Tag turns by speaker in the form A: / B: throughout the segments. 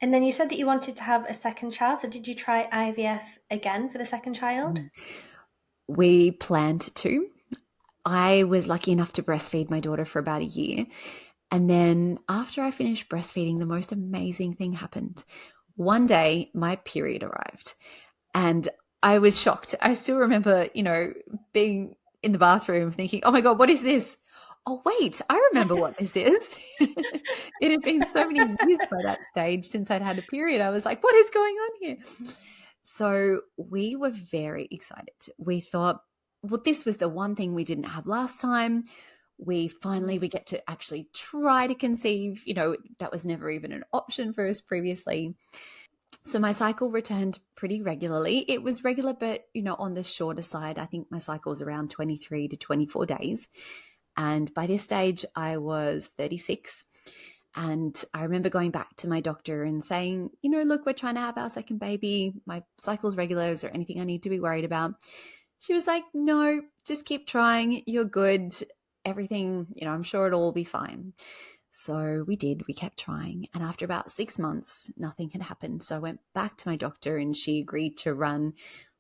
A: And then you said that you wanted to have a second child. So did you try IVF again for the second child?
B: We planned to. I was lucky enough to breastfeed my daughter for about a year. And then after I finished breastfeeding, the most amazing thing happened. One day, my period arrived and I was shocked. I still remember, being in the bathroom thinking, oh my God, what is this? Oh, wait, I remember what this is. It had been so many years by that stage since I'd had a period. I was like, what is going on here? So we were very excited. We thought, well, this was the one thing we didn't have last time. We get to actually try to conceive. That was never even an option for us previously. So my cycle returned pretty regularly. It was regular, but on the shorter side. I think my cycle was around 23 to 24 days. And by this stage, I was 36. And I remember going back to my doctor and saying, look, we're trying to have our second baby. My cycle's regular. Is there anything I need to be worried about? She was like, no, just keep trying. You're good. Everything, I'm sure it'll all be fine. So we did, we kept trying. And after about 6 months, nothing had happened. So I went back to my doctor and she agreed to run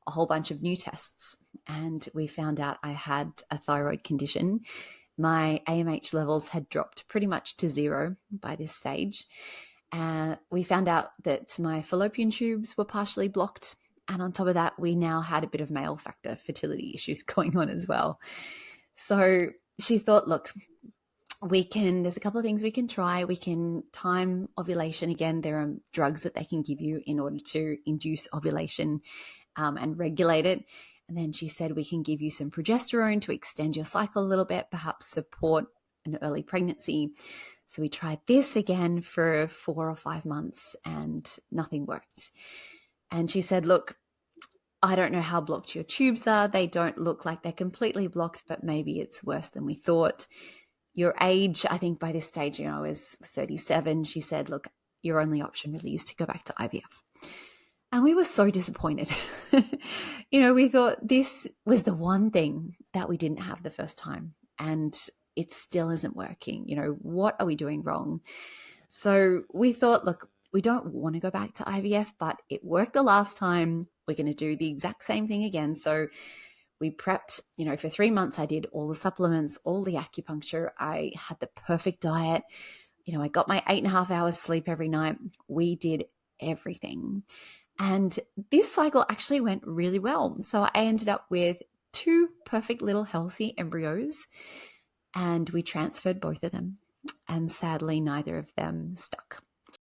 B: a whole bunch of new tests. And we found out I had a thyroid condition. My AMH levels had dropped pretty much to zero by this stage. We found out that my fallopian tubes were partially blocked. And on top of that, we now had a bit of male factor fertility issues going on as well. So she thought, look, there's a couple of things we can try. We can time ovulation again. There are drugs that they can give you in order to induce ovulation and regulate it. And then she said we can give you some progesterone to extend your cycle a little bit, perhaps support an early pregnancy. So we tried this again for 4 or 5 months and nothing worked. And she said, look, I don't know how blocked your tubes are. They don't look like they're completely blocked, but maybe it's worse than we thought. Your age, I think by this stage, I was 37. She said, look, your only option really is to go back to IVF. And we were so disappointed. We thought this was the one thing that we didn't have the first time. And it still isn't working. What are we doing wrong? So we thought, look, we don't want to go back to IVF, but it worked the last time. We're going to do the exact same thing again. So we prepped, for 3 months. I did all the supplements, all the acupuncture. I had the perfect diet. I got my 8.5 hours sleep every night. We did everything. And this cycle actually went really well. So I ended up with two perfect little healthy embryos and we transferred both of them. And sadly, neither of them stuck.